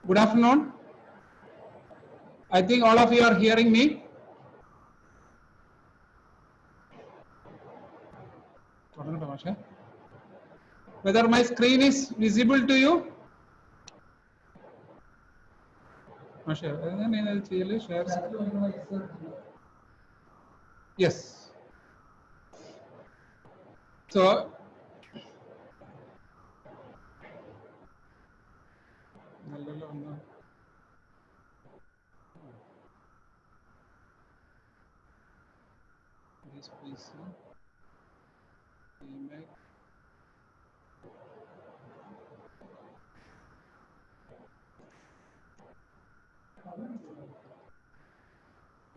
Good afternoon. I think all of you are hearing me. Whether my screen is visible to you? Yes. So, this PC, email.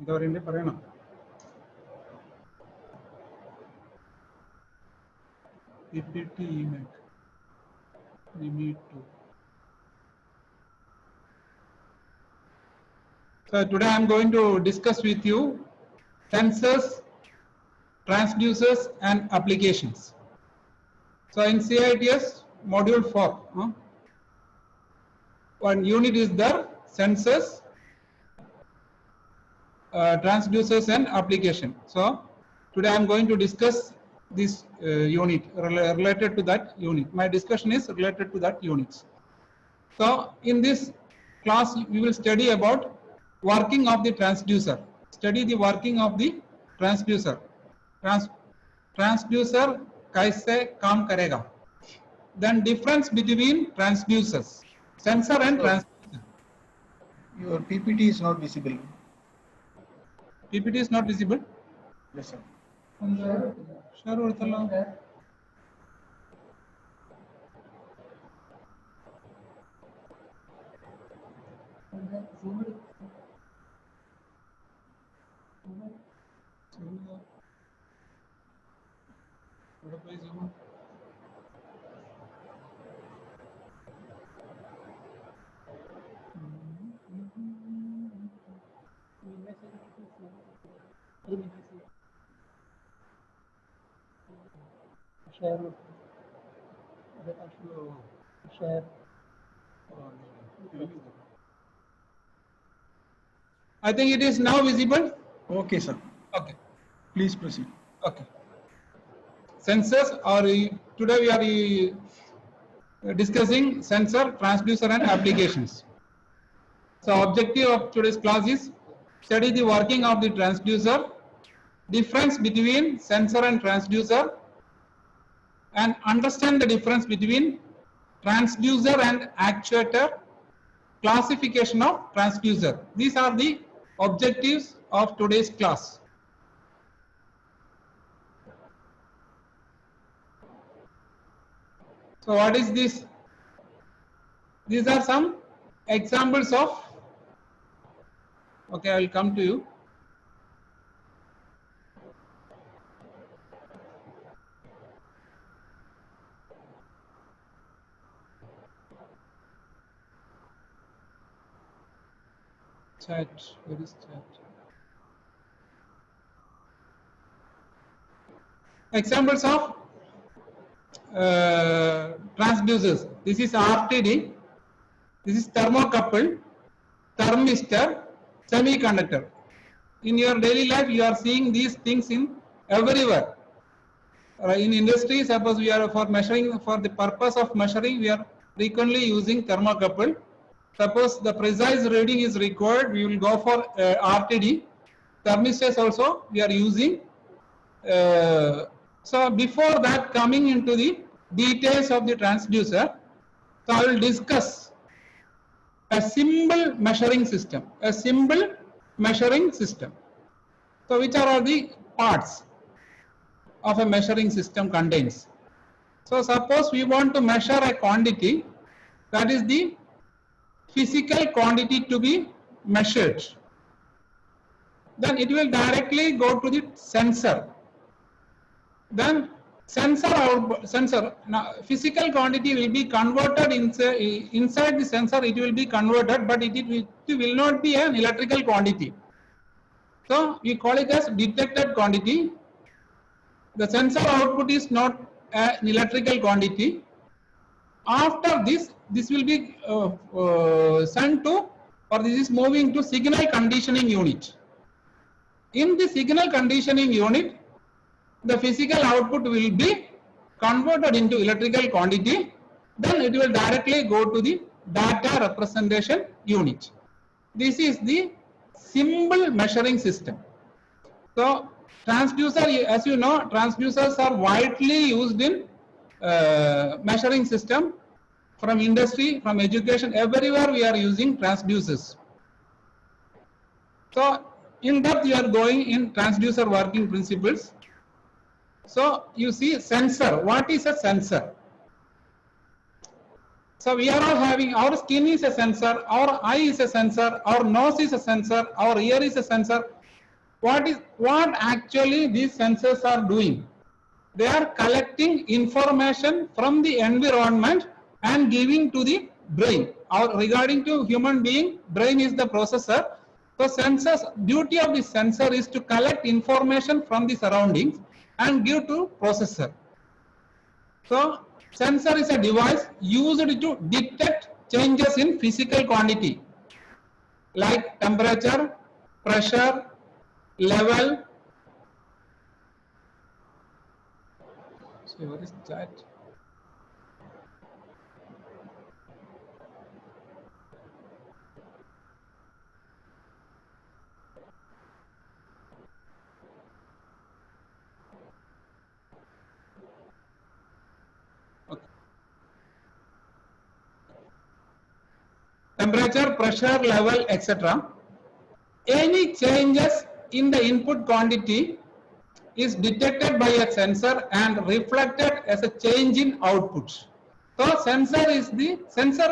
ഇതവരെ പറയണം. PPT email. We need to. So today I am going to discuss with you sensors, transducers and applications. So in CITS module 4, one unit is there, sensors, transducers and application. So today I am going to discuss this unit related to that unit. My discussion is related to that units. So in this class we will study about working of the transducer. Study the working of the transducer. Transducer kaise kaam karega. Then difference between transducers, sensor and transducer. Your PPT is not visible. PPT is not visible? Yes, sir. Share കൊടുത്തല്ലോ. ഇവിടെ പോയി zoom. Share. Share. I think it is now visible. Okay, sir. Okay. Please proceed. Okay. Sensors are today we are discussing sensor, transducer and applications. So objective of today's class is study the working of the transducer, difference between sensor and transducer, and understand the difference between transducer and actuator, classification of transducer. These are the objectives of today's class. So what is this? These are some examples of, okay, I will come to you. Chat, where is chat? Examples of transducers. This is RTD, this is thermocouple, thermistor, semiconductor. In your daily life you are seeing these things in everywhere. In industry, suppose we are for measuring, for the purpose of measuring, we are frequently using thermocouple. Suppose the precise reading is required, we will go for RTD. Thermistors also we are using. So before that, coming into the details of the transducer, so I will discuss a simple measuring system. A simple measuring system. So which are all the parts of a measuring system contains? So suppose we want to measure a quantity, that is the physical quantity to be measured. Then it will directly go to the sensor. Then sensor now physical quantity will be converted inside the sensor. It will be converted, but it will not be an electrical quantity. So we call it as detected quantity. The sensor output is not an electrical quantity. after this will be sent to, or this is moving to signal conditioning unit. In the signal conditioning unit, the physical output will be converted into electrical quantity, then it will directly go to the data representation unit. This is the symbol measuring system. So transducer, as you know, transducers are widely used in measuring system, from industry, from education, everywhere we are using transducers. So in depth you are going in transducer working principles. So you see sensor. What is a sensor? So we are all having, our skin is a sensor, our eye is a sensor, our nose is a sensor, our ear is a sensor. What actually these sensors are doing? They are collecting information from the environment and giving to the brain. Or regarding to human being, brain is the processor. So sensors, duty of the sensor is to collect information from the surroundings and give to processor. So sensor is a device used to detect changes in physical quantity like temperature, pressure, level. So what is that? Temperature, pressure, level, etc. Any changes in the input quantity is detected by a sensor and reflected as a change in output. So sensor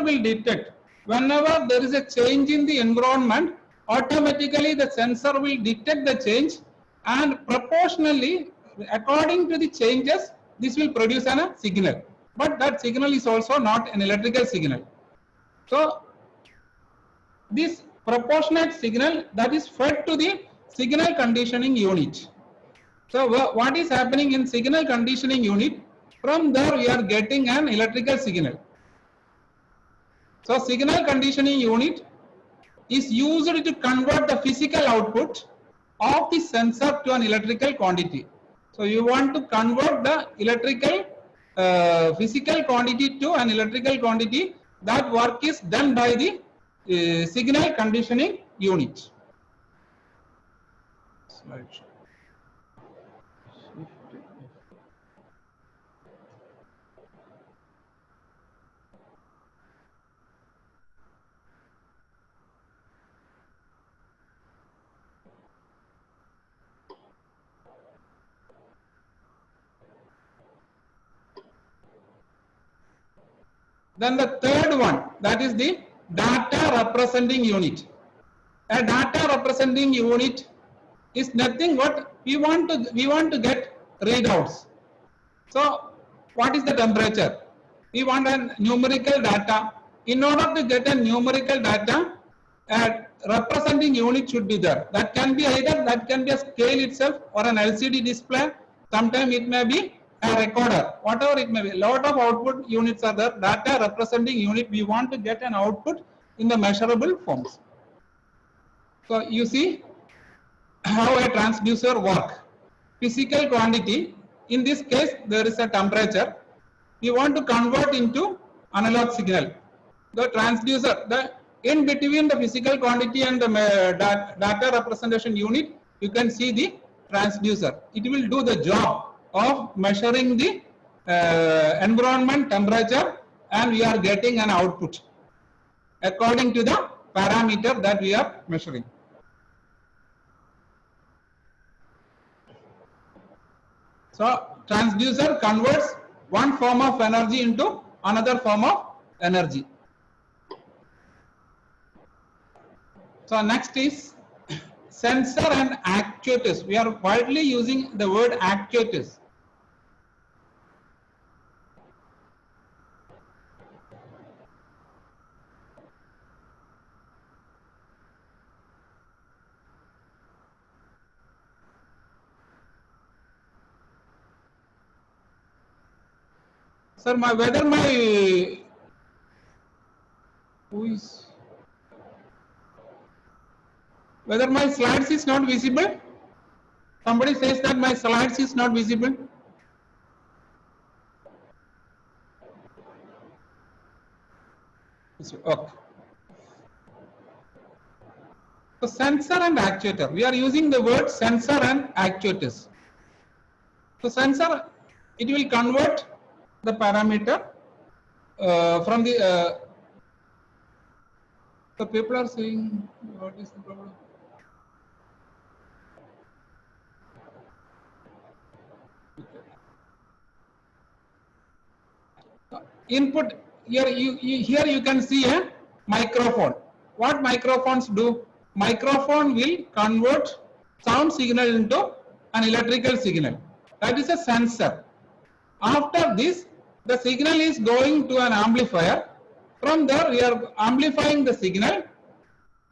will detect whenever there is a change in the environment, automatically the sensor will detect the change, and proportionally according to the changes this will produce a signal, but that signal is also not an electrical signal. So this proportionate signal that is fed to the signal conditioning unit. So what is happening in signal conditioning unit? From there we are getting an electrical signal. So signal conditioning unit is used to convert the physical output of the sensor to an electrical quantity. So you want to convert the electrical physical quantity to an electrical quantity. That work is done by the signal conditioning unit. Slide. Then the third one, that is the data representing unit. A data representing unit is nothing but we want to get readouts. So what is the temperature? We want a numerical data. In order to get a numerical data, a representing unit should be there. That can be a scale itself or an LCD display. Sometimes it may be a recorder, whatever it may be. A lot of output units are there. Data representing unit, we want to get an output in the measurable forms. So you see how a transducer work. Physical quantity, in this case there is a temperature, we want to convert into analog signal. The transducer, in between the physical quantity and the data representation unit, you can see the transducer. It will do the job of measuring the environment temperature, and we are getting an output according to the parameter that we are measuring. So transducer converts one form of energy into another form of energy. So next is sensor and actuators. We are widely using the word actuators. Sir, whether my Who is? Whether my slides is not visible? Somebody says that my slides is not visible. Okay. So sensor and actuator. We are using the word sensor and actuators. So sensor, it will convert the parameter from the. So people are saying, what is the problem? Input here here you can see a microphone. What microphones do? Microphone will convert sound signal into an electrical signal. That is a sensor. After this, the signal is going to an amplifier. From there, we are amplifying the signal.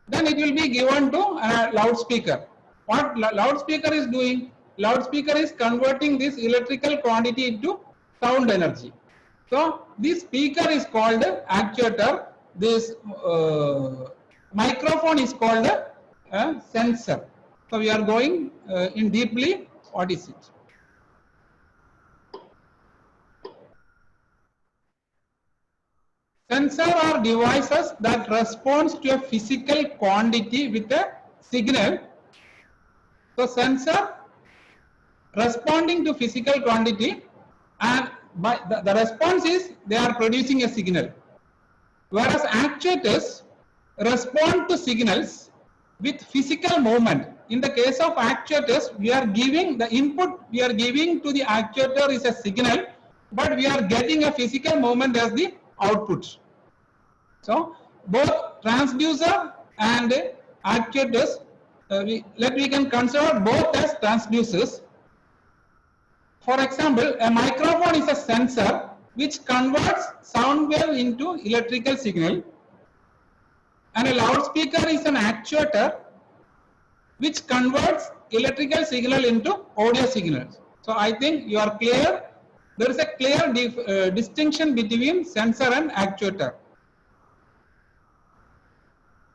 Then it will be given to a loudspeaker. What loudspeaker is doing? Loudspeaker is converting this electrical quantity into sound energy. So this speaker is called actuator. This microphone is called a sensor. So we are going in deeply. What is it? Sensor are devices that responds to a physical quantity with a signal. So sensor responding to physical quantity, and by the response is they are producing a signal. Whereas actuators respond to signals with physical movement. In the case of actuators, we are giving the input we are giving to the actuator is a signal, but we are getting a physical movement as the output. So both transducer and actuators, we can consider both as transducers. For example, a microphone is a sensor which converts sound wave into electrical signal, and a loudspeaker is an actuator which converts electrical signal into audio signals. So I think you are clear. There is a clear distinction between sensor and actuator.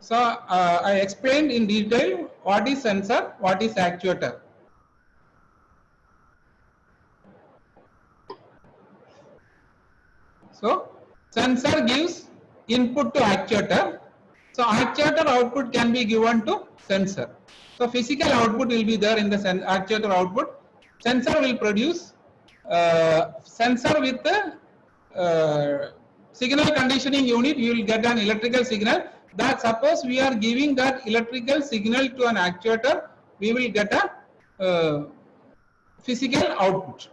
So I explained in detail what is sensor, what is actuator. So sensor gives input to actuator. So actuator output can be given to sensor. So physical output will be there in the actuator output. Sensor will produce sensor with the signal conditioning unit. You will get an electrical signal. That suppose we are giving that electrical signal to an actuator, we will get a physical output.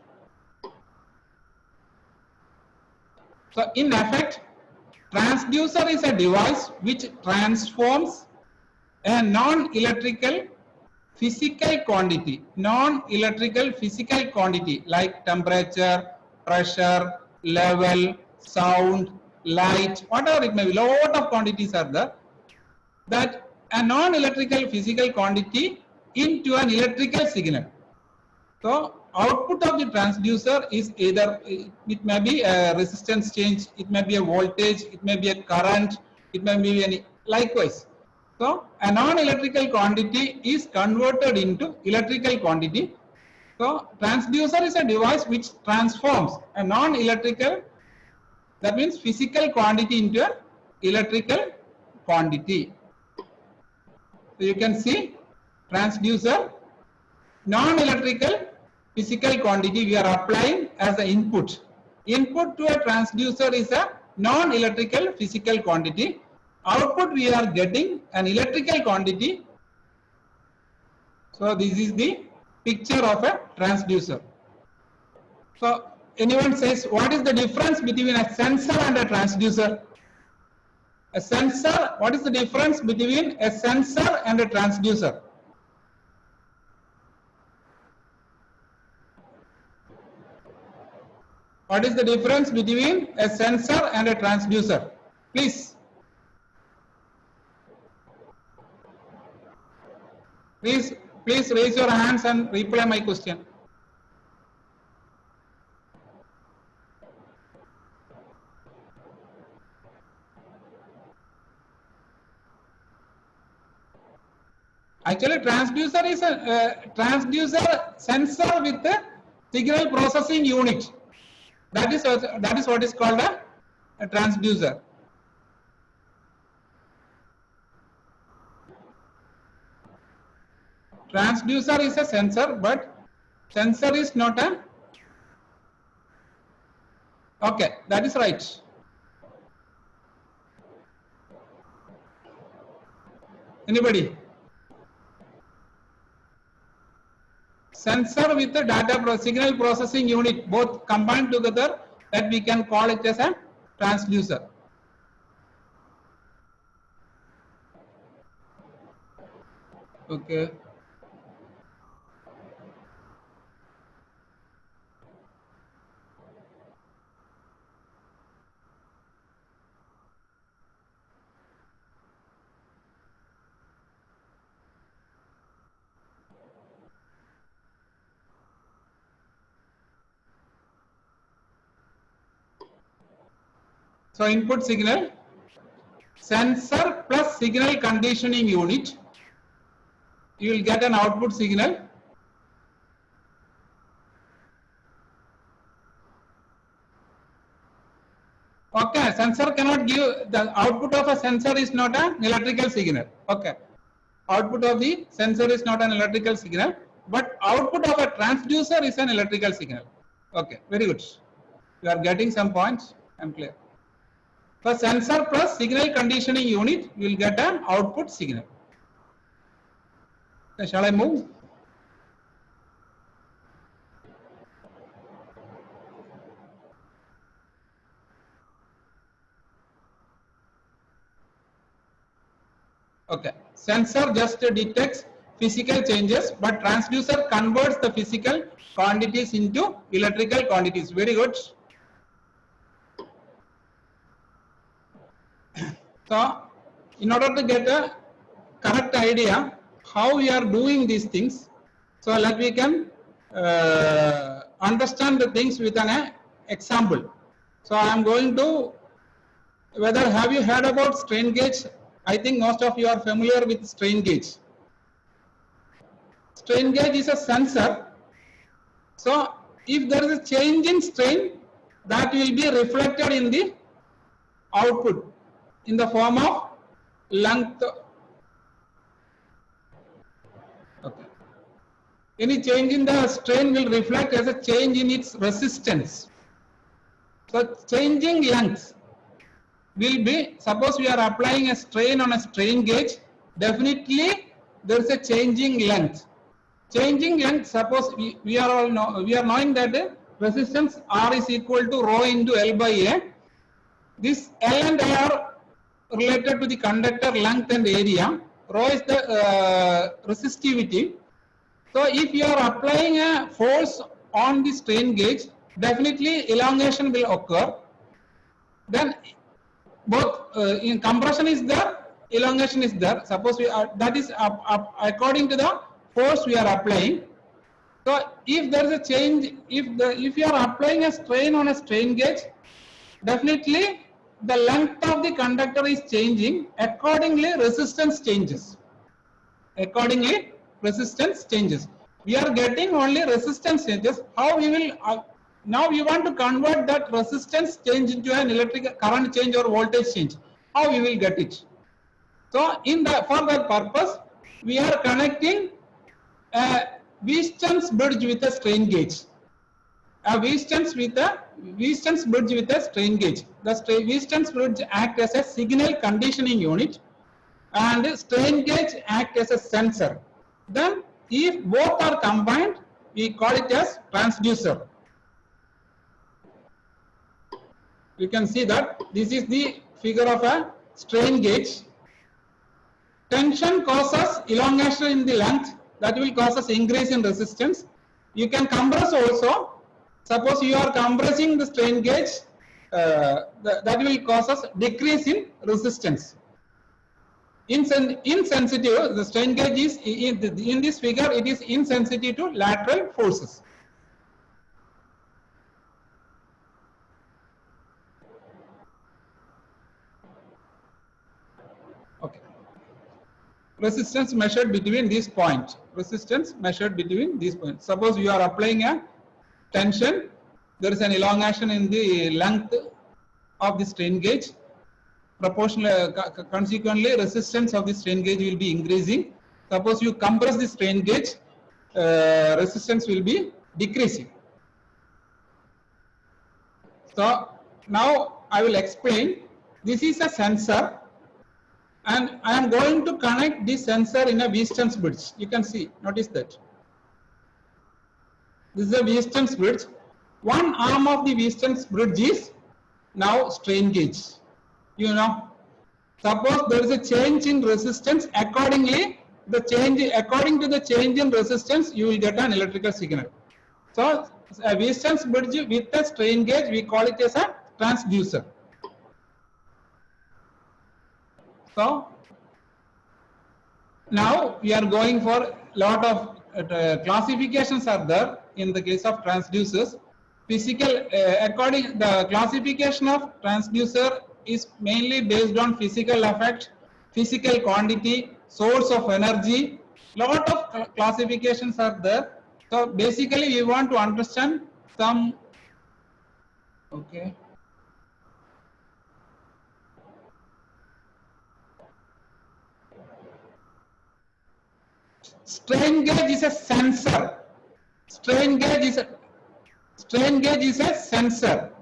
So in effect, transducer is a device which transforms a non-electrical physical quantity, like temperature, pressure, level, sound, light, whatever it may be, lot of quantities are there, that a non-electrical physical quantity into an electrical signal. So output of the transducer is either, it may be a resistance change, it may be a voltage, it may be a current, it may be any, likewise. So a non-electrical quantity is converted into electrical quantity. So transducer is a device which transforms a non-electrical, that means physical quantity, into an electrical quantity. So you can see transducer, non-electrical physical quantity we are applying as the input. Input to a transducer is a non-electrical physical quantity. Output we are getting an electrical quantity. So this is the picture of a transducer. So anyone says, what is the difference between a sensor and a transducer? A sensor, what is the difference between a sensor and a transducer? What is the difference between a sensor and a transducer? Please. Please raise your hands and reply my question. Actually, transducer is a transducer sensor with a signal processing unit. That is what is called a transducer. Transducer is a sensor, but sensor is not a. Okay, that is right. Anybody? Sensor with the signal processing unit, both combined together, that we can call it as a transducer. Okay. So input signal, sensor plus signal conditioning unit, you will get an output signal. Okay, sensor cannot give, the output of a sensor is not an electrical signal. Okay, output of the sensor is not an electrical signal, but output of a transducer is an electrical signal. Okay, very good. You are getting some points. I'm clear. For sensor plus signal conditioning unit, you will get an output signal. Okay, shall I move? Okay, sensor just detects physical changes, but transducer converts the physical quantities into electrical quantities. Very good. So, in order to get a correct idea how we are doing these things, so that we can understand the things with an example. So, I am going to, whether have you heard about strain gauge? I think most of you are familiar with strain gauge. Strain gauge is a sensor. So, if there is a change in strain, that will be reflected in the output in the form of length. Okay. Any change in the strain will reflect as a change in its resistance. So, changing length will be, suppose we are applying a strain on a strain gauge, definitely there is a changing length. Changing length, suppose we are knowing that resistance R is equal to rho into L by A. This L and A are related to the conductor length and area. Rho is the resistivity. So if you are applying a force on the strain gauge, definitely elongation will occur. Then both in compression is there, elongation is there. Suppose we are, that is according to the force we are applying. So if there is a change, if you are applying a strain on a strain gauge, definitely the length of the conductor is changing. Accordingly, resistance changes. Accordingly, resistance changes. We are getting only resistance changes. How we will now we want to convert that resistance change into an electrical current change or voltage change. How we will get it? So for that purpose, we are connecting a Wheaton's bridge with a strain gauge. A Wheaton's bridge with a strain gauge. The Wheaton's bridge acts as a signal conditioning unit, and strain gauge act as a sensor. Then if both are combined, we call it as transducer. You can see that this is the figure of a strain gauge. Tension causes elongation in the length, that will cause increase in resistance. You can compress also. Suppose you are compressing the strain gauge, that will cause decrease in resistance. Insensitive, the strain gauge is in this figure, it is insensitive to lateral forces. Okay. resistance measured between these points. Resistance measured between these points. Suppose you are applying a tension, there is an elongation in the length of the strain gauge. Proportional, consequently, resistance of the strain gauge will be increasing. Suppose you compress the strain gauge, resistance will be decreasing. So now I will explain. This is a sensor, and I am going to connect this sensor in a Wheaton's bridge. You can see, notice that. This is a Wheaton's bridge. One arm of the Wheaton's bridge is now strain gauge. You know, suppose there is a change in resistance, accordingly, according to the change in resistance, you will get an electrical signal. So a Wheaton's bridge with a strain gauge, we call it as a transducer. So now we are going for a lot of classifications are there in the case of transducers. According the classification of transducer is mainly based on physical effect, physical quantity, source of energy. Lot of classifications are there. So basically we want to understand some. Okay. Strain gauge is a sensor. Strain gauge is a sensor.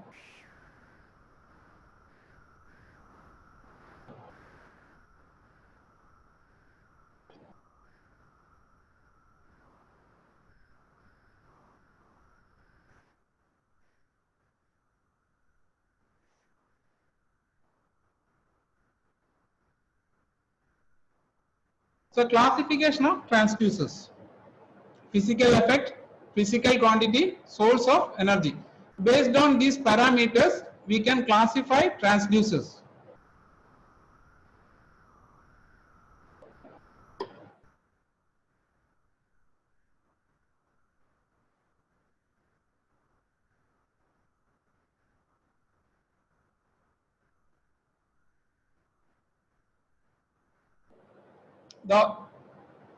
So classification of transducers: physical effect, physical quantity, source of energy. Based on these parameters, we can classify transducers.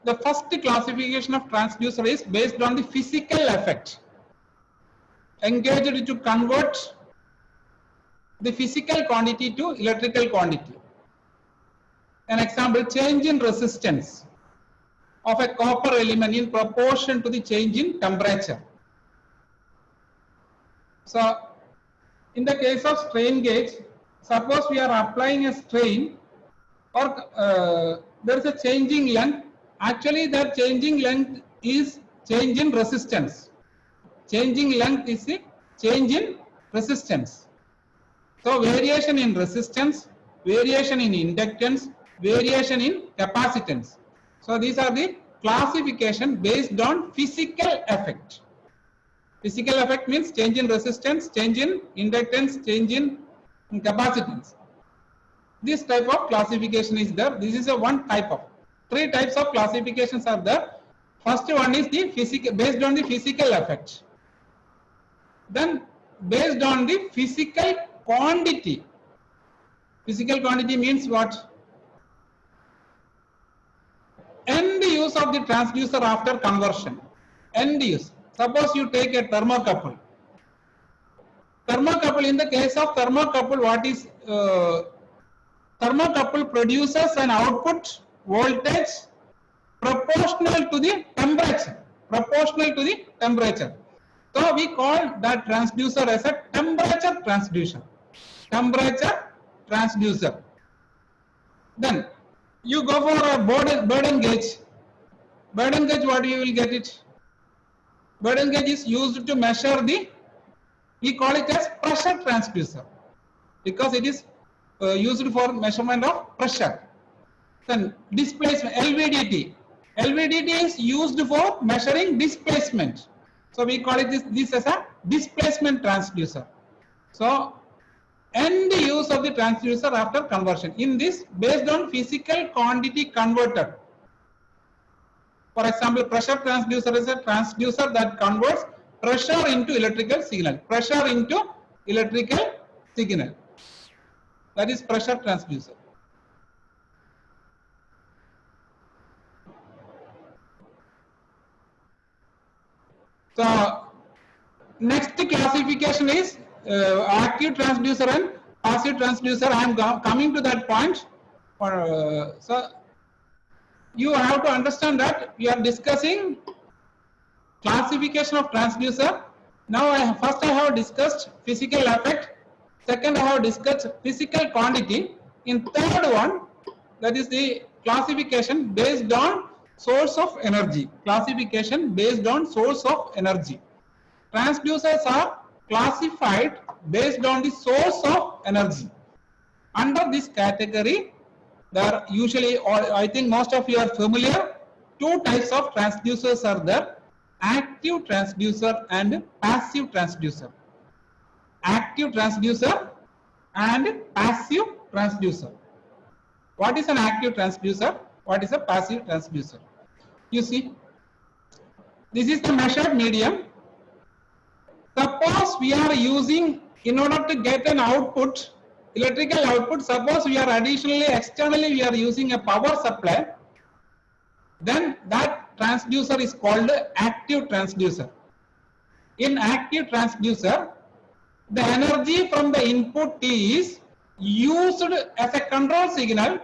The first classification of transducer is based on the physical effect engaged to convert the physical quantity to electrical quantity. An example, change in resistance of a copper element in proportion to the change in temperature. So in the case of strain gauge, suppose we are applying a strain, or there is a changing length. Actually, that changing length is change in resistance. Changing length is a change in resistance. So variation in resistance, variation in inductance, variation in capacitance. So these are the classification based on physical effect. Physical effect means change in resistance, change in inductance, change in capacitance. This type of classification is there. This is a one type of. Three types of classifications are there. First one is the physical, based on the physical effect. Then based on the physical quantity. Physical quantity means what? End use of the transducer after conversion. End use. Suppose you take a thermocouple. Thermocouple, in the case of thermocouple, what is thermocouple produces an output voltage proportional to the temperature. Proportional to the temperature. So we call that transducer as a temperature transducer. Temperature transducer. Then you go for a Bourdon gauge. Bourdon gauge, what you will get it? Bourdon gauge is used to measure the, we call it as pressure transducer, because it is used for measurement of pressure. Then displacement, LVDT. LVDT is used for measuring displacement. So we call it this as a displacement transducer. So end use of the transducer after conversion. In this, based on physical quantity converted. For example, pressure transducer is a transducer that converts pressure into electrical signal. Pressure into electrical signal. That is pressure transducer. So next classification is active transducer and passive transducer. I am coming to that point. So you have to understand that we are discussing classification of transducer. Now first I have discussed physical effect. Second I have discussed physical quantity. In third one, that is the classification based on source of energy. Classification based on source of energy. Transducers are classified based on the source of energy. Under this category, there are usually, or I think most of you are familiar, two types of transducers are there: active transducer and passive transducer. Active transducer and passive transducer. What is an active transducer? What is a passive transducer? You see, this is the measured medium. Suppose we are using, in order to get an output, electrical output, suppose we are additionally, externally we are using a power supply, then that transducer is called active transducer. In active transducer, the energy from the input is used as a control signal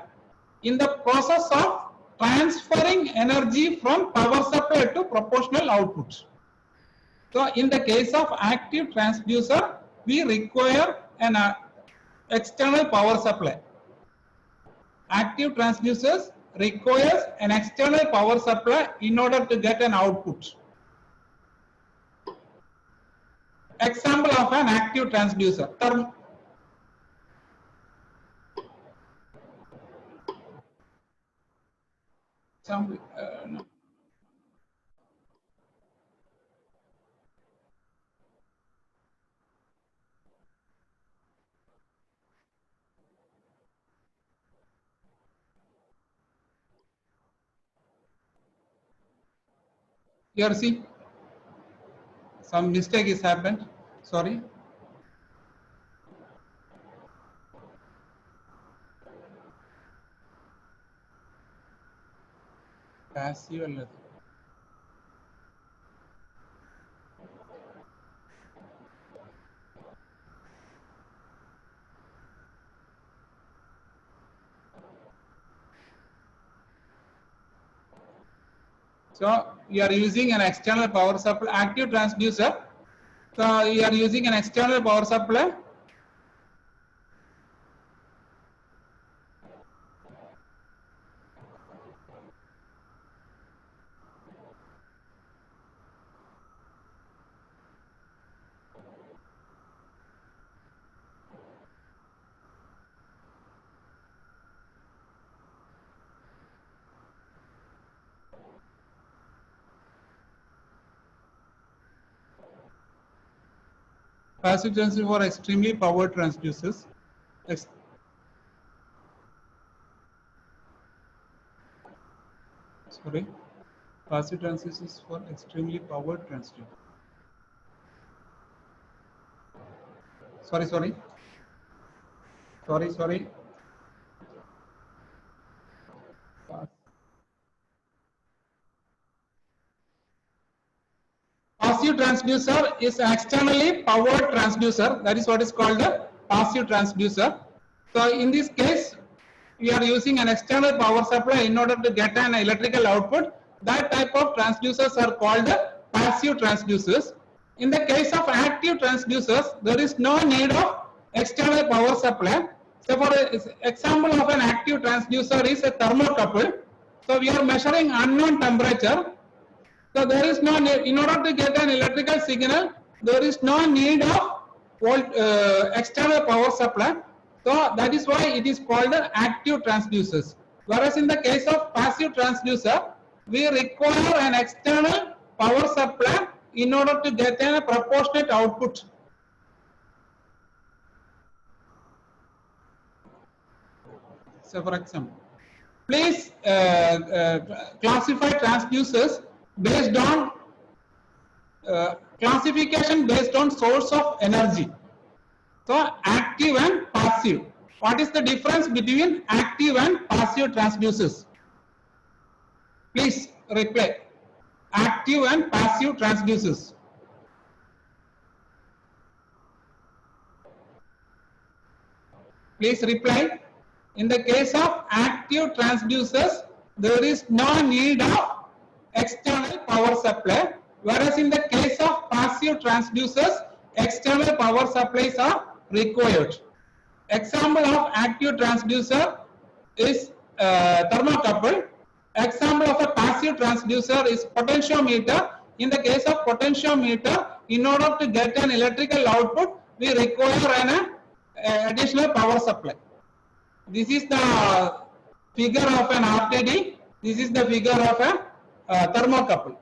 in the process of transferring energy from power supply to proportional output. So in the case of active transducer, we require an external power supply. Active transducers requires an external power supply in order to get an output. Example of an active transducer. No. Here see, some mistake is happened. Sorry. Passive alladu. So you are using an external power supply, active transducer. So you are using an external power supply. Passive transducer for extremely powered transducers. Sorry, passive transducers for extremely powered transducer. Sorry. Passive transducer is an externally powered transducer. That is what is called a passive transducer. So in this case, we are using an external power supply in order to get an electrical output. That type of transducers are called passive transducers. In the case of active transducers, there is no need of external power supply. So for example of an active transducer is a thermocouple. So we are measuring unknown temperature. So there is no need, in order to get an electrical signal, there is no need of external power supply. So that is why it is called active transducers. Whereas in the case of passive transducer, we require an external power supply in order to get a proportionate output. So for example, please classify transducers based on classification based on source of energy. So active and passive. What is the difference between active and passive transducers? Please reply. Active and passive transducers. Please reply. In the case of active transducers, there is no need of external power supply, whereas in the case of passive transducers, external power supplies are required. Example of active transducer is thermocouple. Example of a passive transducer is potentiometer. In the case of potentiometer, in order to get an electrical output, we require an additional power supply. This is the figure of an RTD. This is the figure of a thermocouple.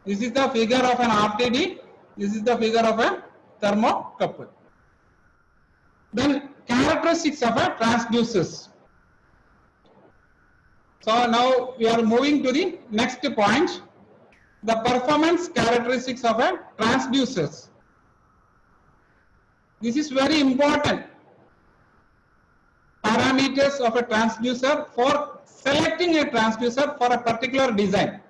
This is the figure of an RTD. This is the figure of a thermocouple. Then characteristics of a transducers. So now we are moving to the next point, the performance characteristics of a transducers. This is very important. Parameters of a transducer for selecting a transducer for a particular design.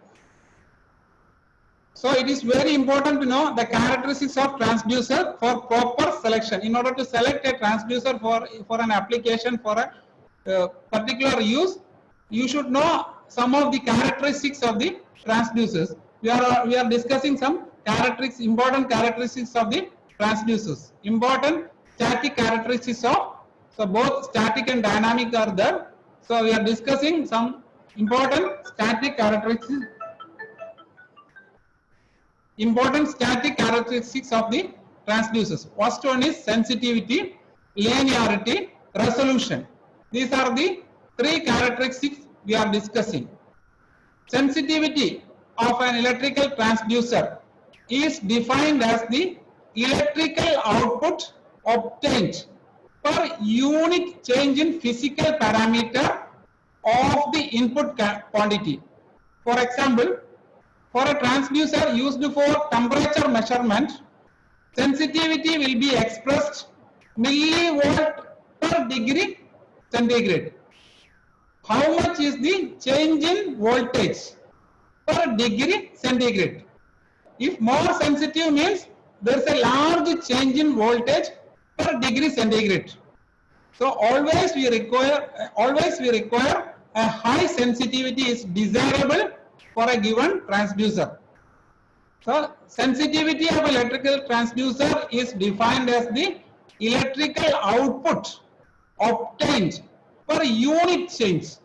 So it is very important to know the characteristics of transducer for proper selection. In order to select a transducer for an application for a particular use, you should know some of the characteristics of the transducers. We are discussing some characteristics, important characteristics of the transducers. Important static characteristics of, so both static and dynamic are there. So we are discussing some important static characteristics. Important static characteristics of the transducers. First one is sensitivity, linearity, resolution. These are the three characteristics we are discussing. Sensitivity of an electrical transducer is defined as the electrical output obtained per unit change in physical parameter of the input quantity. For example, for a transducer used for temperature measurement, sensitivity will be expressed millivolt per degree centigrade. How much is the change in voltage per degree centigrade? If more sensitive means there is a large change in voltage per degree centigrade. So always we require a high sensitivity is desirable for a given transducer. So sensitivity of electrical transducer is defined as the electrical output obtained per unit change.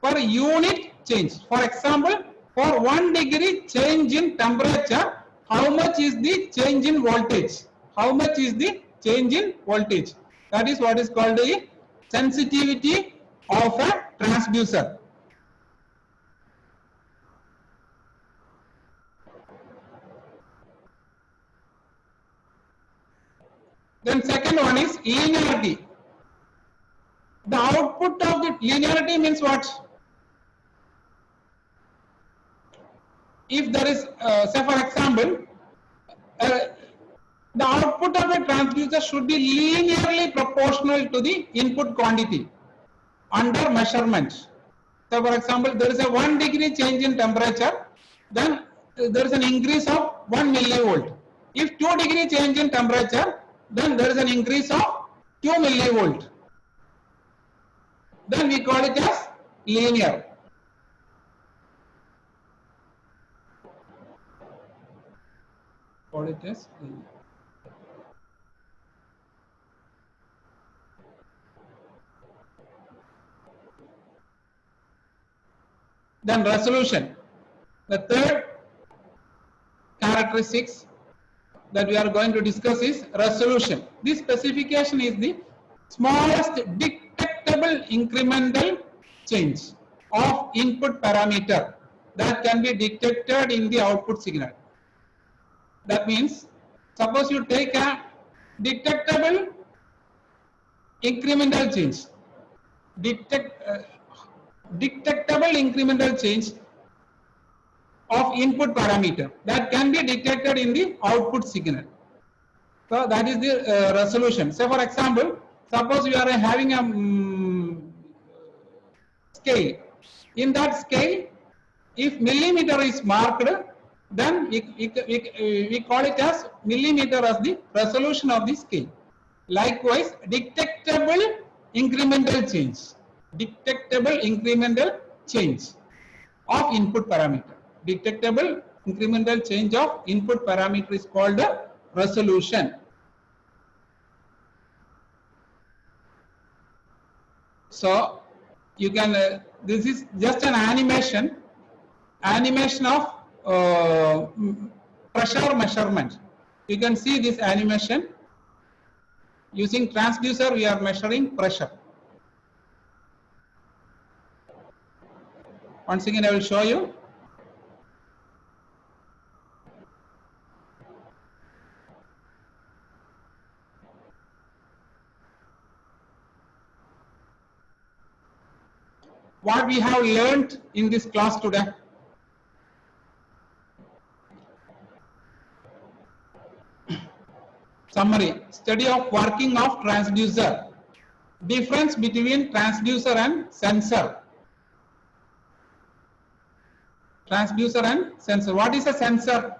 Per unit change. For example, for 1 degree change in temperature, how much is the change in voltage? How much is the change in voltage? That is what is called the sensitivity of a transducer. Then second one is linearity. The output of the linearity means what? If there is, say for example, the output of a transducer should be linearly proportional to the input quantity under measurement. So for example, there is a 1 degree change in temperature, then there is an increase of 1 millivolt. If 2 degree change in temperature, then there is an increase of 2 millivolt. Then we call it as linear. Call it as linear. Then resolution. The third characteristics that we are going to discuss is resolution. This specification is the smallest detectable incremental change of input parameter that can be detected in the output signal. That means, suppose you take a detectable incremental change, detectable incremental change of input parameter that can be detected in the output signal. So that is the resolution. So for example, suppose you are having a scale. In that scale, if millimeter is marked, then we call it as millimeter as the resolution of the scale. Likewise, detectable incremental change. Detectable incremental change of input parameter. Detectable incremental change of input parameter is called the resolution. So you can this is just an animation of pressure measurement. You can see this animation. Using transducer we are measuring pressure. Once again I will show you. What we have learnt in this class today. Summary. Study of working of transducer. Difference between transducer and sensor. Transducer and sensor. What is a sensor?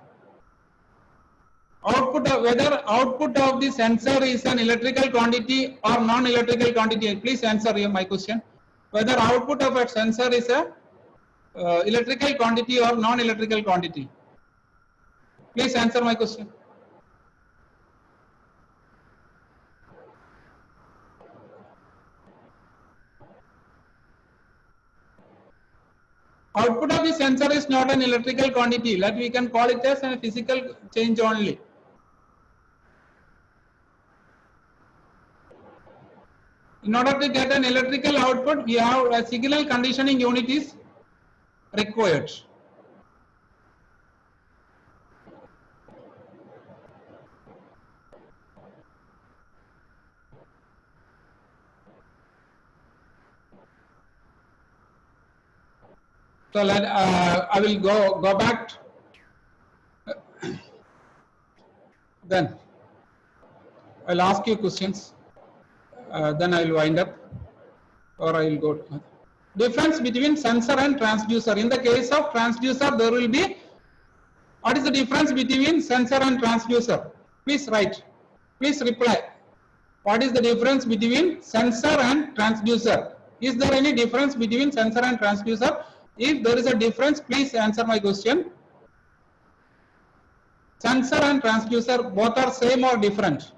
Output of, whether output of the sensor is an electrical quantity or non-electrical quantity. Please answer my question. Whether output of a sensor is a electrical quantity or non-electrical quantity. Please answer my question. Output of the sensor is not an electrical quantity, that we can call it as a physical change only. In order to get an electrical output, we have a signal conditioning unit is required. So I will go back. Then I'll ask you questions. Then I will wind up, or I will go. Difference between sensor and transducer. In the case of transducer, there will be. What is the difference between sensor and transducer? Please write. Please reply. What is the difference between sensor and transducer? Is there any difference between sensor and transducer? If there is a difference, please answer my question. Sensor and transducer both are same or different?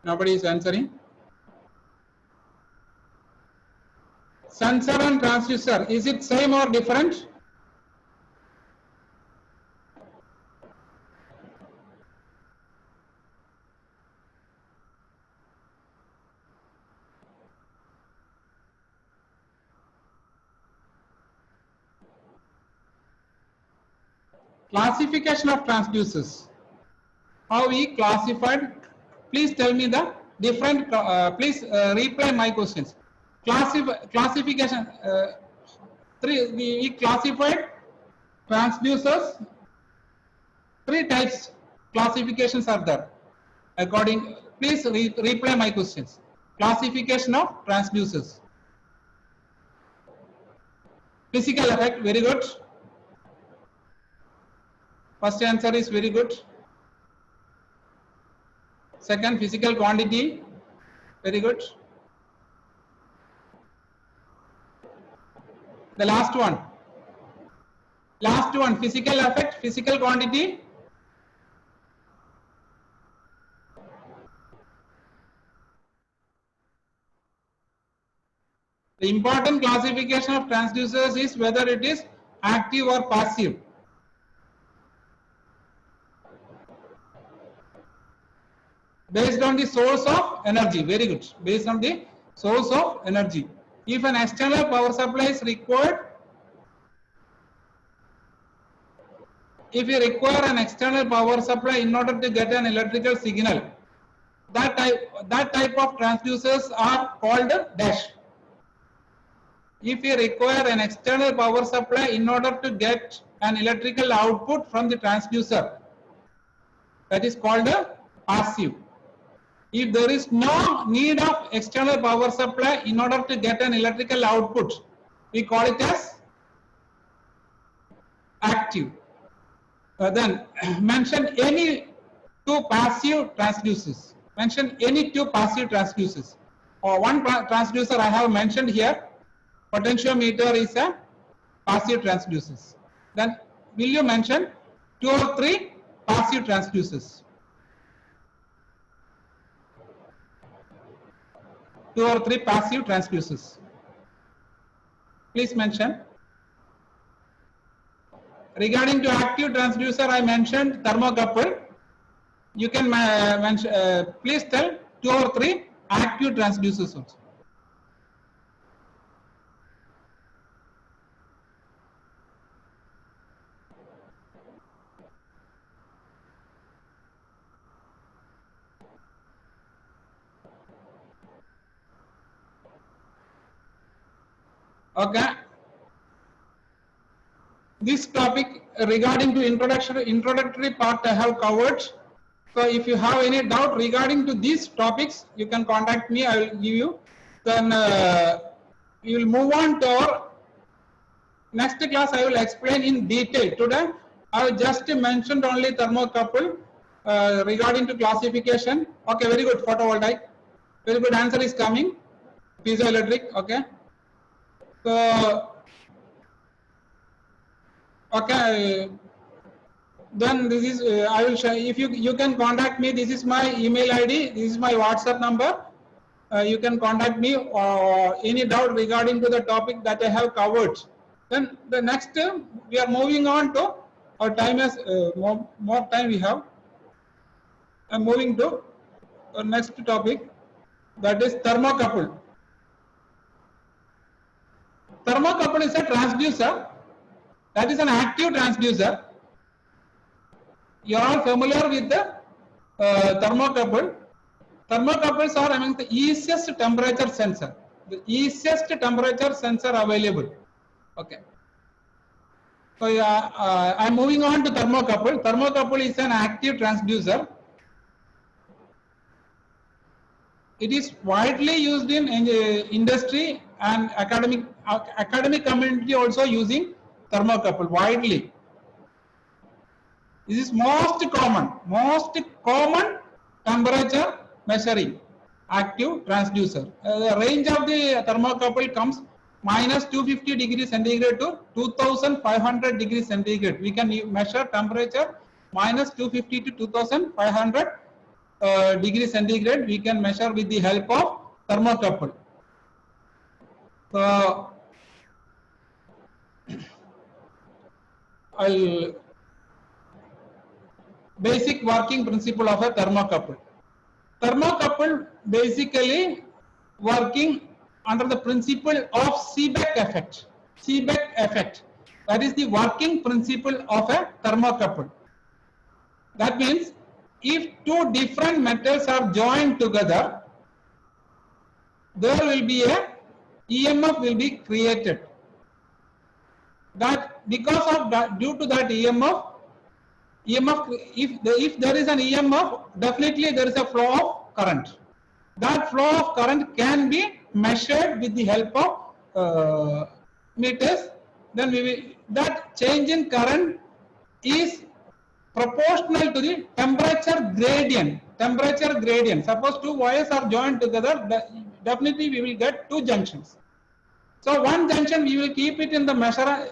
Nobody is answering. Sensor and transducer, is it same or different? Classification of transducers. How we classified? Please tell me the different. Please reply my questions. Classification. We classified transducers. 3 types. Classifications are there. According. Please reply my questions. Classification of transducers. Physical effect. Very good. First answer is very good. Second, physical quantity. Very good. The last one. Last one, physical effect, physical quantity. The important classification of transducers is whether it is active or passive. Based on the source of energy. Very good. Based on the source of energy. If an external power supply is required, if you require an external power supply in order to get an electrical signal, that type of transducers are called dash. If you require an external power supply in order to get an electrical output from the transducer, that is called a passive. If there is no need of external power supply in order to get an electrical output, we call it as active. Then mention any two passive transducers. Mention any two passive transducers. Or one transducer I have mentioned here. Potentiometer is a passive transducers. Then will you mention 2 or 3 passive transducers? 2 or 3 passive transducers. Please mention. Regarding to active transducer, I mentioned thermocouple. You can mention. Please tell 2 or 3 active transducers also. Okay. This topic regarding to introductory part I have covered. So if you have any doubt regarding to these topics, you can contact me. I will give you. Then we will move on to our next class. I will explain in detail. Today I just mentioned only thermocouple regarding to classification. Okay, very good. Photovoltaic. Very good answer is coming. Piezoelectric. Okay. So okay. Then this is I will share. If you can contact me. This is my email ID. This is my WhatsApp number. You can contact me or any doubt regarding to the topic that I have covered. Then the next we are moving on to our time as more time we have. I'm moving to our next topic, that is thermocouple. Thermocouple is a transducer. That is an active transducer. You are all familiar with the thermocouple. Thermocouples are among the easiest temperature sensor. The easiest temperature sensor available. Okay. So I'm moving on to thermocouple. Thermocouple is an active transducer. It is widely used in industry and academic community also using thermocouple widely. This is most common temperature measuring active transducer. The range of the thermocouple comes minus 250 degrees centigrade to 2500 degrees centigrade. We can measure temperature minus 250 to 2500 degrees centigrade. We can measure with the help of thermocouple. So basic working principle of a thermocouple. Thermocouple basically working under the principle of Seebeck effect. Seebeck effect. That is the working principle of a thermocouple. That means if two different metals are joined together, there will be a EMF will be created. That because of that, due to that EMF, if there is an EMF, definitely there is a flow of current. That flow of current can be measured with the help of meters. Then that change in current is proportional to the temperature gradient. Temperature gradient. Suppose two wires are joined together, definitely we will get two junctions. So one junction we will keep it in the measure.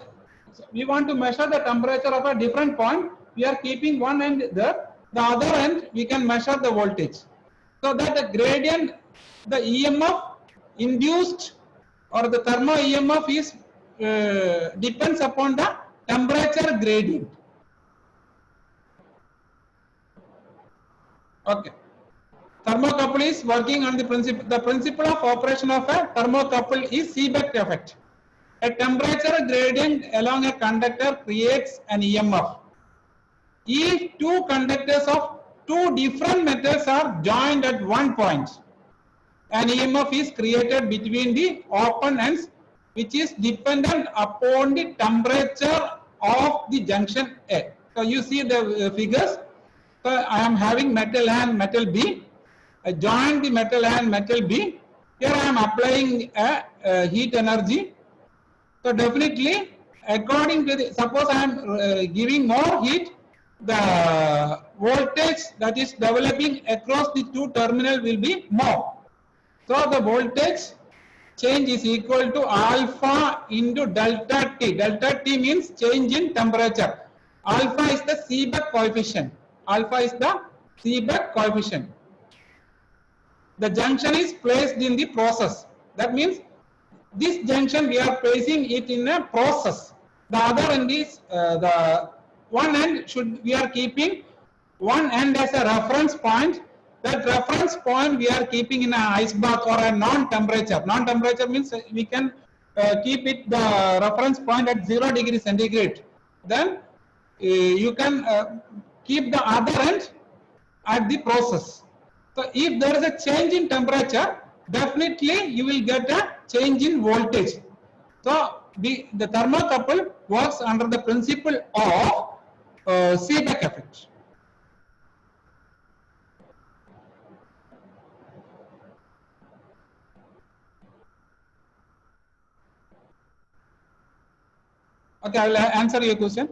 We want to measure the temperature of a different point. We are keeping one end there. The other end we can measure the voltage. So that the gradient, the EMF induced or the thermo EMF is depends upon the temperature gradient. Okay. Thermocouple is working on the principle. The principle of operation of a thermocouple is Seebeck effect. A temperature gradient along a conductor creates an EMF. If two conductors of two different metals are joined at one point, an EMF is created between the open ends, which is dependent upon the temperature of the junction A. So you see the figures. So I am having metal A and metal B. I join the metal A and metal B. Here I am applying a heat energy. So definitely according to the, suppose I am giving more heat, the voltage that is developing across the two terminal will be more. So the voltage change is equal to alpha into delta T. Delta T means change in temperature. Alpha is the Seebeck coefficient. Alpha is the Seebeck coefficient. The junction is placed in the process. That means this junction we are placing it in a process. The other end is the one end should we are keeping one end as a reference point. That reference point we are keeping in a ice bath or a non-temperature. Non-temperature means we can keep it the reference point at 0 degree centigrade. Then you can keep the other end at the process. So if there is a change in temperature, definitely you will get a change in voltage. So the thermocouple works under the principle of Seebeck effect. Okay, I will answer your question.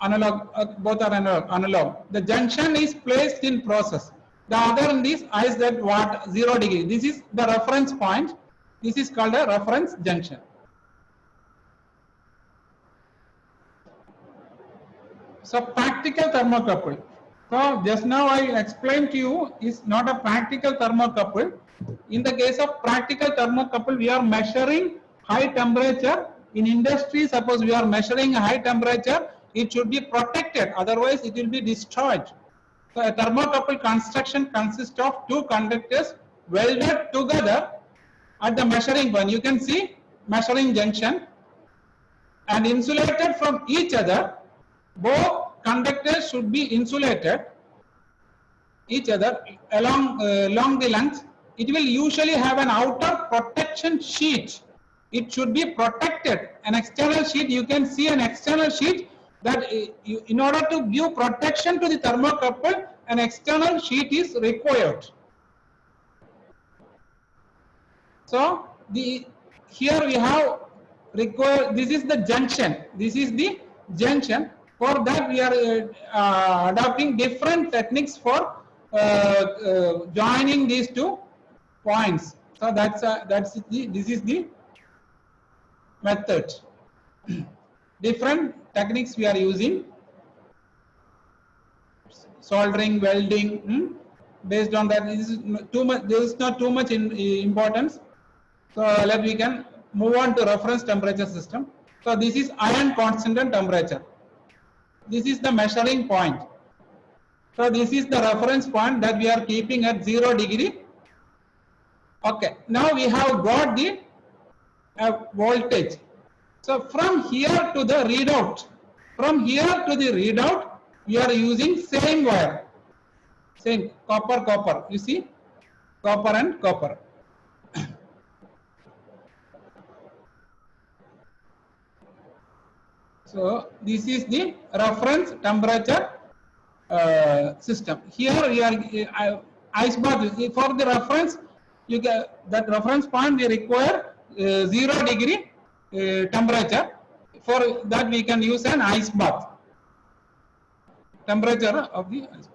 Analog, both are analog. The junction is placed in process. The other in this is that what 0 degree. This is the reference point. This is called a reference junction. So practical thermocouple. So just now I explained to you is not a practical thermocouple. In the case of practical thermocouple, we are measuring high temperature. In industry, suppose we are measuring a high temperature, it should be protected, otherwise it will be destroyed. So a thermocouple construction consists of two conductors welded together at the measuring point. You can see measuring junction and insulated from each other. Both conductors should be insulated each other along the length. It will usually have an outer protection sheet. It should be protected. An external sheet, you can see an external sheet that in order to give protection to the thermocouple, an external sheet is required. So here we have required, this is the junction. This is the junction. For that we are adopting different techniques for joining these two points. So this is the method. Different techniques we are using, soldering, welding. Based on that, this is too much. There is not too much importance. So we can move on to reference temperature system. So this is iron constant temperature. This is the measuring point. So this is the reference point that we are keeping at 0 degree. Okay. Now we have got the voltage. So from here to the readout, we are using same wire, same copper. You see, copper and copper. So this is the reference temperature system. Here we are ice bath. For the reference, you get that reference point. We require 0 degree temperature. For that we can use an ice bath. Temperature of the ice bath.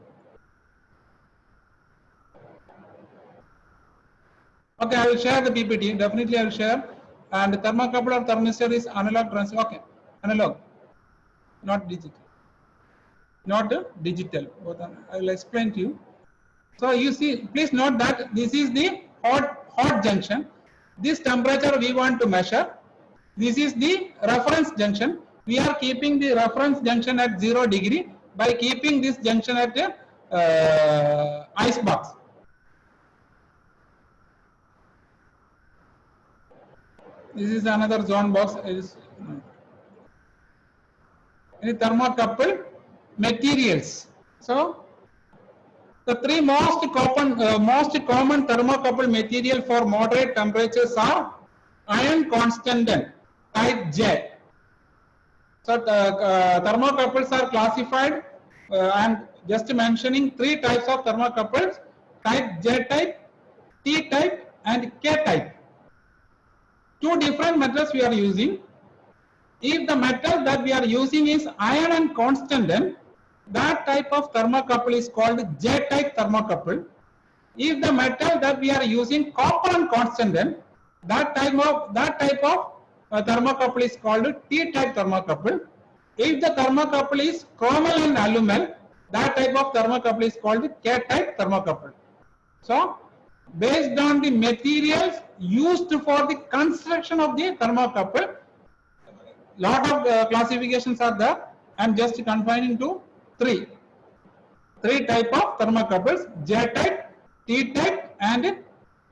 Okay, I will share the PPT. Definitely I will share. And the thermocouple or thermistor is analog transfer. Okay, analog, not digital. Not digital. I will explain to you. So you see, please note that this is the hot junction. This temperature we want to measure. This is the reference junction. We are keeping the reference junction at 0 degree by keeping this junction at a ice box. This is another zone box. Thermocouple materials. So the three most common thermocouple material for moderate temperatures are iron constant type J. So thermocouples are classified. I am just mentioning three types of thermocouples: type J type, T type, and K type. Two different methods we are using. If the metal that we are using is iron and constant, then that type of thermocouple is called J-type thermocouple. If the metal that we are using copper and constant, then that type of thermocouple is called T-type thermocouple. If the thermocouple is chromal and aluminum, that type of thermocouple is called K-type thermocouple. So, based on the materials used for the construction of the thermocouple, lot of classifications are there. I am just confining to three type of thermocouples: J-type, T-type, and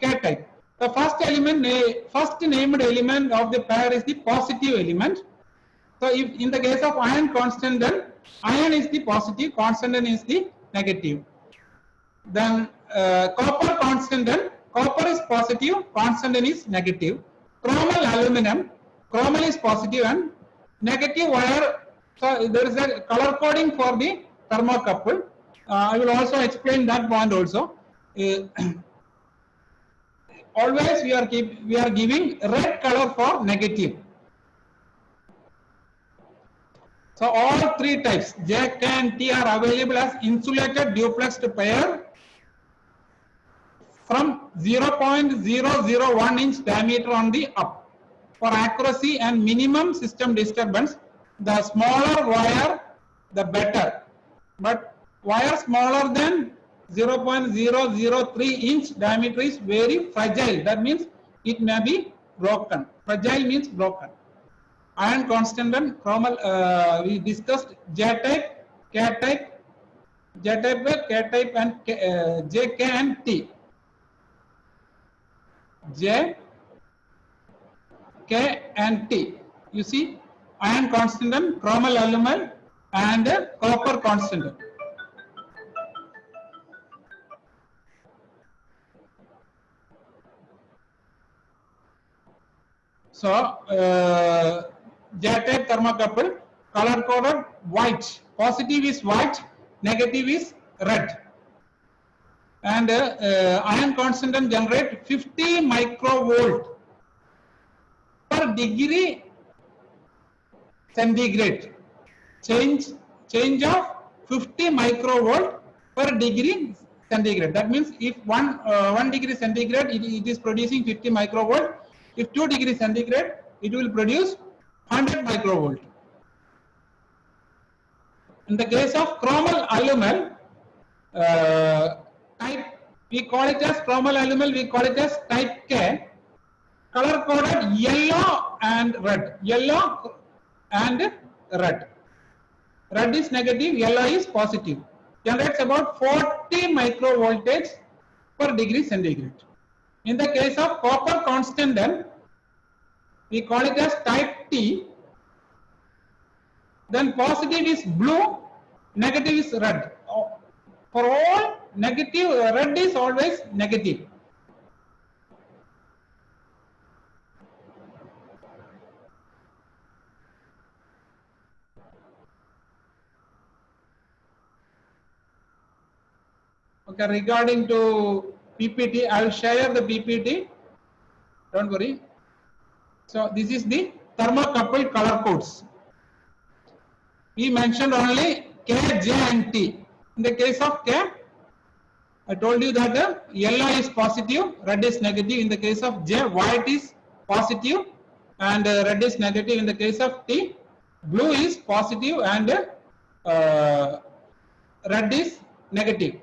K-type. The first named element of the pair is the positive element. So, if in the case of iron constant, then iron is the positive, constant is the negative. Then copper constant, then copper is positive, constant is negative. Chromal aluminum, chromal is positive and negative wire. So there is a color coding for the thermocouple. I will also explain that point also. Always we are giving red color for negative. So all three types J, K and T are available as insulated duplexed pair from 0.001 inch diameter on the up. For accuracy and minimum system disturbance, the smaller wire the better. But wire smaller than 0.003 inch diameter is very fragile. That means it may be broken. Fragile means broken. Iron constant and chromal, we discussed J-type, K-type, J-type, K-type and J, K and T. J, K and T. You see, iron constant and chromal aluminum and copper constant. So, J-type thermocouple, color coded white. Positive is white, negative is red. And iron constant generate 50 microvolt per degree centigrade. Change of 50 microvolt per degree centigrade. That means if 1 degree centigrade, it is producing 50 microvolt. If 2 degree centigrade, it will produce 100 microvolt. In the case of chromal aluminum type, we call it as chromal aluminum, we call it as type K, color coded yellow and red. Yellow and red. Red is negative, yellow is positive. Generates about 40 microvoltage per degree centigrade. In the case of copper constant, then we call it as type T. Then positive is blue, negative is red. For all negative, red is always negative. Okay, regarding to PPT, I will share the PPT. Don't worry. So this is the thermocouple color codes. We mentioned only K, J and T. In the case of K, I told you that yellow is positive, red is negative. In the case of J, white is positive and red is negative. In the case of T, blue is positive and red is negative.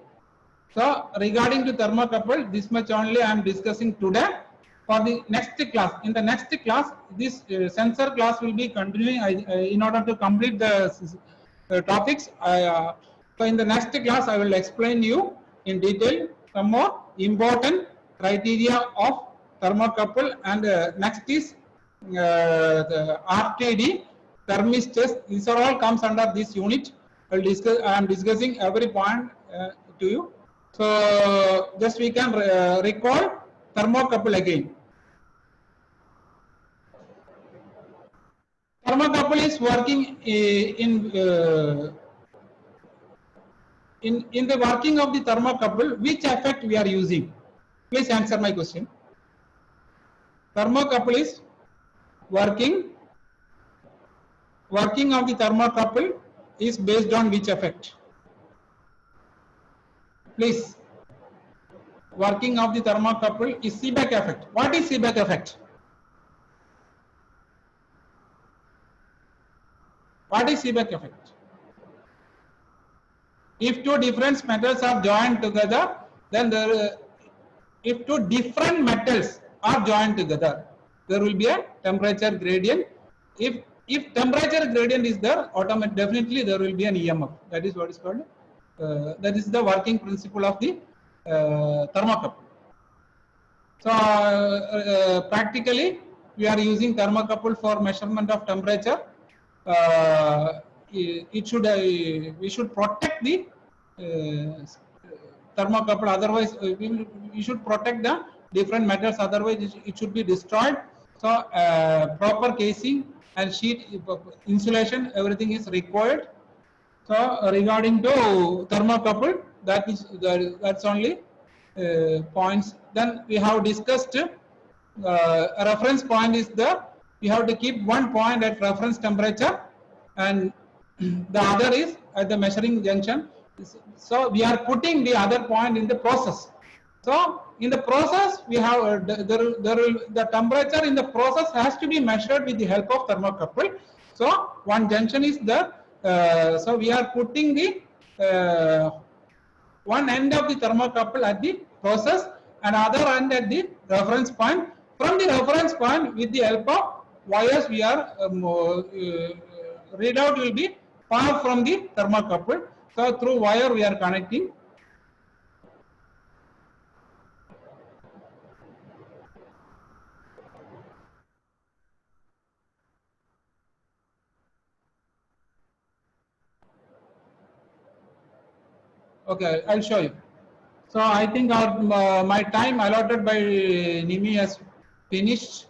So regarding to thermocouple, this much only I am discussing today. For the next class, in the next class, this sensor class will be continuing in order to complete the topics. So in the next class, I will explain you in detail some more important criteria of thermocouple, and next is the RTD, thermistors. These are all comes under this unit. I am discussing every point to you. So just we can recall thermocouple again. Thermocouple is working in the working of the thermocouple. Which effect we are using? Please answer my question. Thermocouple is working working of the thermocouple is based on which effect? Please. Working of the thermocouple is Seebeck effect. What is Seebeck effect? What is Seebeck effect? If two different metals are joined together, then if two different metals are joined together, there will be a temperature gradient. If temperature gradient is there, definitely there will be an EMF. That is what is called. That is the working principle of the thermocouple. So practically, we are using thermocouple for measurement of temperature. We should protect the thermocouple. Otherwise, we should protect the different metals. Otherwise, it should be destroyed. So proper casing and sheet insulation, everything is required. So regarding to thermocouple, that's only points. Then we have discussed a reference point is there. We have to keep one point at reference temperature and the other is at the measuring junction. So we are putting the other point in the process. So in the process we have the temperature in the process has to be measured with the help of thermocouple. So one junction is there. So we are putting the one end of the thermocouple at the process and other end at the reference point. From the reference point, with the help of wires, we are readout will be far from the thermocouple. So through wire we are connecting. Okay, I'll show you. So I think my time allotted by Nimi has finished.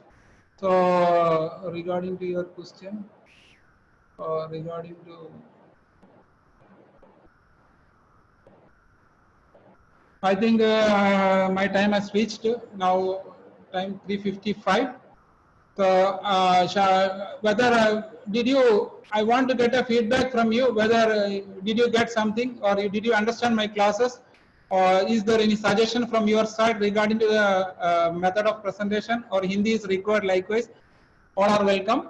So regarding to your question, regarding to, I think my time has reached now. Time 3:55. So whether did you? I want to get a feedback from you. Whether did you get something or did you understand my classes? Or is there any suggestion from your side regarding to the method of presentation or Hindi is required likewise? All are welcome.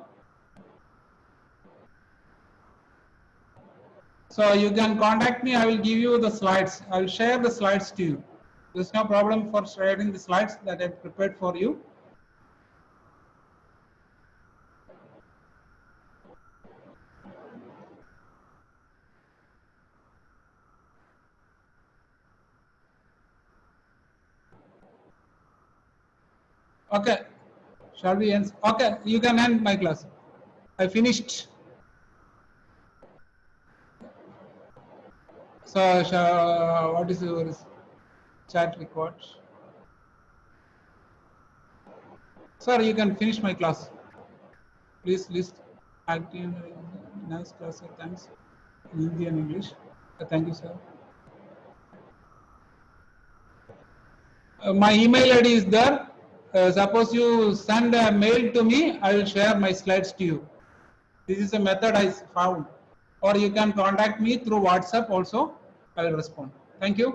So you can contact me. I will give you the slides. I will share the slides to you. There's no problem for sharing the slides that I prepared for you. Okay, shall we end? Okay, you can end my class. I finished. So, what is your chat record? Sir, you can finish my class. Please list active. Nice class, sir. Thanks. Hindi and English. Thank you, sir. My email ID is there. Suppose you send a mail to me, I will share my slides to you. This is a method I found. Or you can contact me through WhatsApp also. I will respond. Thank you.